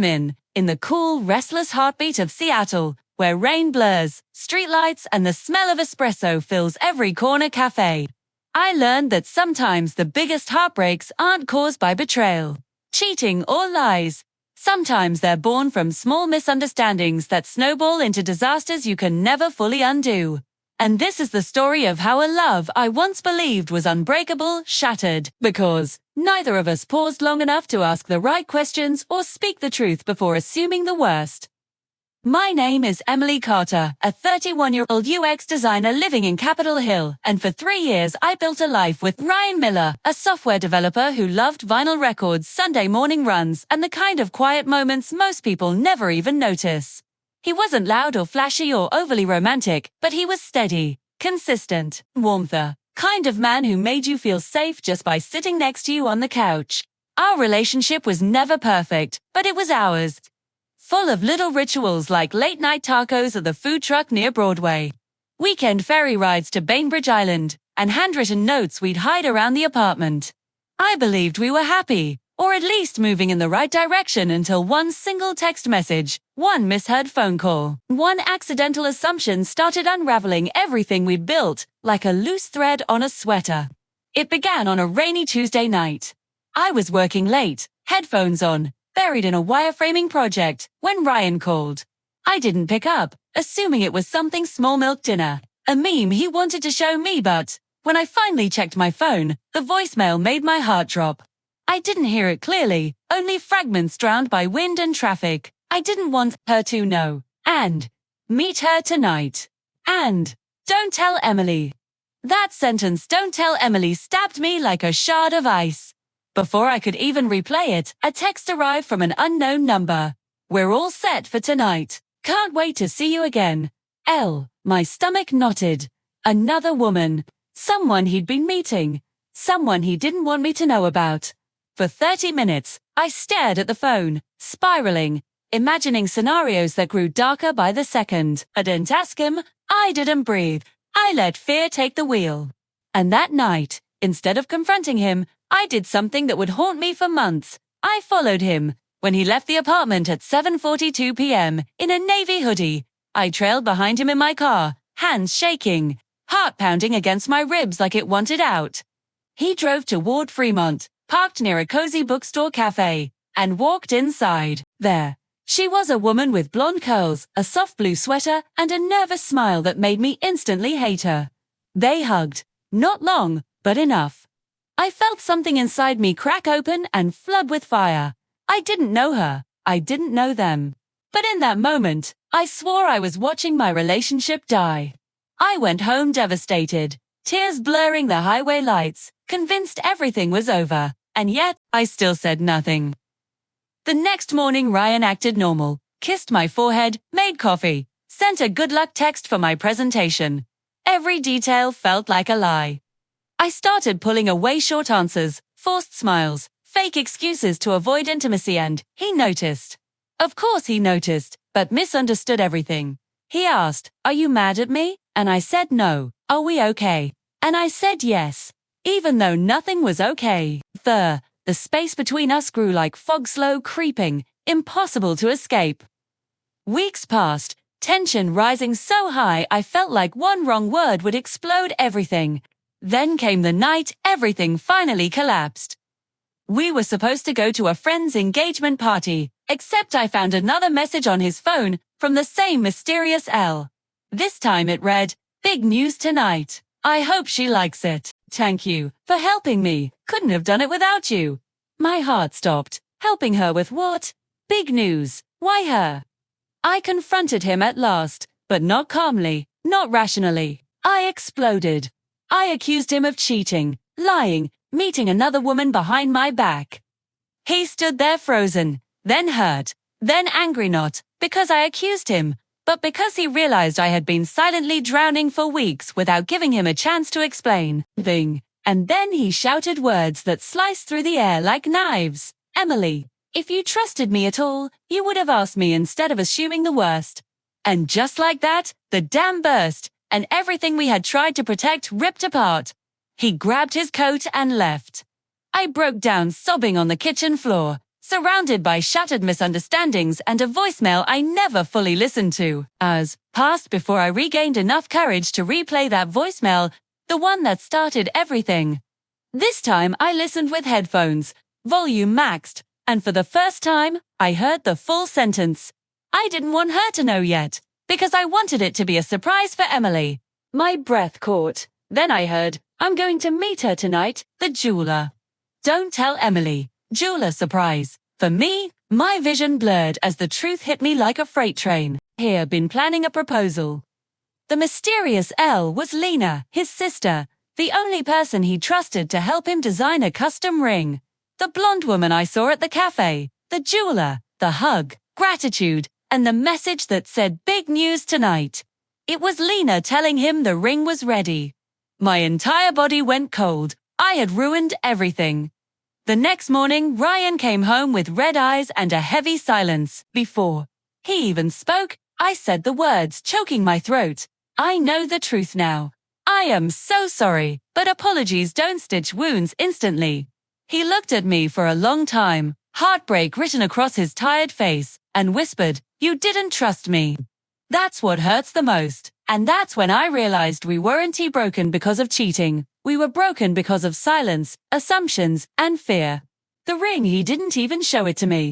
in the cool, restless heartbeat of Seattle, where rain blurs, streetlights, and the smell of espresso fills every corner cafe. I learned that sometimes the biggest heartbreaks aren't caused by betrayal, cheating, or lies. Sometimes they're born from small misunderstandings that snowball into disasters you can never fully undo. And this is the story of how a love I once believed was unbreakable shattered because neither of us paused long enough to ask the right questions or speak the truth before assuming the worst. My name is Emily Carter, a 31-year-old UX designer living in Capitol Hill, and for 3 years I built a life with Ryan Miller, a software developer who loved vinyl records, Sunday morning runs, and the kind of quiet moments most people never even notice. He wasn't loud or flashy or overly romantic, but he was steady, consistent, warmth, the kind of man who made you feel safe just by sitting next to you on the couch. Our relationship was never perfect, but it was ours. Full of little rituals like late-night tacos at the food truck near Broadway, weekend ferry rides to Bainbridge Island, and handwritten notes we'd hide around the apartment. I believed we were happy, or at least moving in the right direction until one single text message, one misheard phone call, one accidental assumption started unraveling everything we'd built, like a loose thread on a sweater. It began on a rainy Tuesday night. I was working late, headphones on, buried in a wireframing project, when Ryan called. I didn't pick up, assuming it was something small milk dinner, a meme he wanted to show me, but when I finally checked my phone, the voicemail made my heart drop. I didn't hear it clearly, only fragments drowned by wind and traffic. I didn't want her to know. And meet her tonight. And don't tell Emily. That sentence, don't tell Emily, stabbed me like a shard of ice. Before I could even replay it, a text arrived from an unknown number. We're all set for tonight. Can't wait to see you again. L. My stomach knotted. Another woman. Someone he'd been meeting. Someone he didn't want me to know about. For 30 minutes, I stared at the phone, spiraling, imagining scenarios that grew darker by the second. I didn't ask him. I didn't breathe. I let fear take the wheel. And that night, instead of confronting him, I did something that would haunt me for months. I followed him. When he left the apartment at 7:42 p.m. in a navy hoodie, I trailed behind him in my car, hands shaking, heart pounding against my ribs like it wanted out. He drove toward Fremont, parked near a cozy bookstore cafe, and walked inside. There, she was a woman with blonde curls, a soft blue sweater, and a nervous smile that made me instantly hate her. They hugged. Not long, but enough. I felt something inside me crack open and flood with fire. I didn't know her. I didn't know them. But in that moment, I swore I was watching my relationship die. I went home devastated, tears blurring the highway lights, convinced everything was over, and yet I still said nothing. The next morning Ryan acted normal, kissed my forehead, made coffee, sent a good luck text for my presentation. Every detail felt like a lie. I started pulling away short answers, forced smiles, fake excuses to avoid intimacy, and he noticed. Of course he noticed, but misunderstood everything. He asked, "Are you mad at me?" And I said no. "Are we okay?" And I said yes. Even though nothing was okay. The space between us grew like fog slow creeping, impossible to escape. Weeks passed, tension rising so high I felt like one wrong word would explode everything. Then came the night everything finally collapsed. We were supposed to go to a friend's engagement party, except I found another message on his phone from the same mysterious L. This time it read, "Big news tonight. I hope she likes it. Thank you for helping me. Couldn't have done it without you." My heart stopped. Helping her with what? Big news. Why her? I confronted him at last, but not calmly, not rationally. I exploded. I accused him of cheating, lying, meeting another woman behind my back. He stood there frozen, then hurt, then angry, not because I accused him, but because he realized I had been silently drowning for weeks without giving him a chance to explain. And then he shouted words that sliced through the air like knives. "Emily, if you trusted me at all, you would have asked me instead of assuming the worst." And just like that, the dam burst, and everything we had tried to protect ripped apart. He grabbed his coat and left. I broke down sobbing on the kitchen floor, surrounded by shattered misunderstandings and a voicemail I never fully listened to. As passed before I regained enough courage to replay that voicemail, the one that started everything. This time I listened with headphones, volume maxed, and for the first time, I heard the full sentence. I didn't want her to know yet, because I wanted it to be a surprise for Emily. My breath caught. Then I heard, I'm going to meet her tonight, the jeweler. Don't tell Emily. Jeweler surprise. For me, my vision blurred as the truth hit me like a freight train. Here been planning a proposal. The mysterious Elle was Lena, his sister, the only person he trusted to help him design a custom ring. The blonde woman I saw at the cafe, the jeweler, the hug, gratitude, and the message that said big news tonight. It was Lena telling him the ring was ready. My entire body went cold. I had ruined everything. The next morning, Ryan came home with red eyes and a heavy silence. Before he even spoke, I said the words, choking my throat. I know the truth now. I am so sorry, but apologies don't stitch wounds instantly. He looked at me for a long time, heartbreak written across his tired face, and whispered, "You didn't trust me." That's what hurts the most. And that's when I realized we weren't broken because of cheating. We were broken because of silence, assumptions, and fear. The ring, he didn't even show it to me.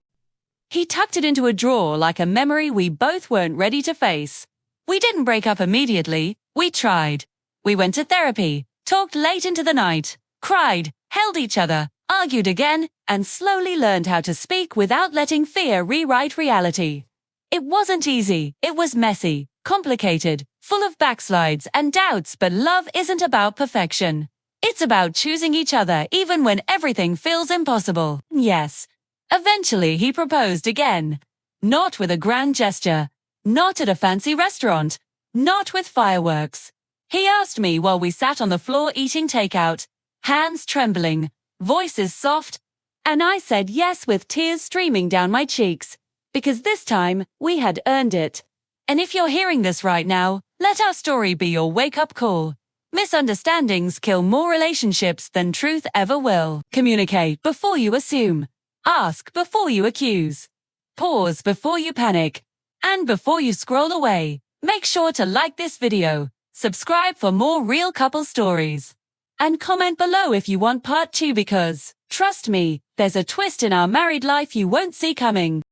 He tucked it into a drawer like a memory we both weren't ready to face. We didn't break up immediately. We tried. We went to therapy, talked late into the night, cried, held each other, argued again, and slowly learned how to speak without letting fear rewrite reality. It wasn't easy. It was messy, complicated, full of backslides and doubts, but love isn't about perfection. It's about choosing each other even when everything feels impossible. Yes. Eventually he proposed again. Not with a grand gesture. Not at a fancy restaurant. Not with fireworks. He asked me while we sat on the floor eating takeout, hands trembling, voices soft, and I said yes with tears streaming down my cheeks, because this time we had earned it. And if you're hearing this right now, let our story be your wake-up call. Misunderstandings kill more relationships than truth ever will. Communicate before you assume. Ask before you accuse. Pause before you panic. And before you scroll away, make sure to like this video, subscribe for more real couple stories, and comment below if you want part 2 because, trust me, there's a twist in our married life you won't see coming.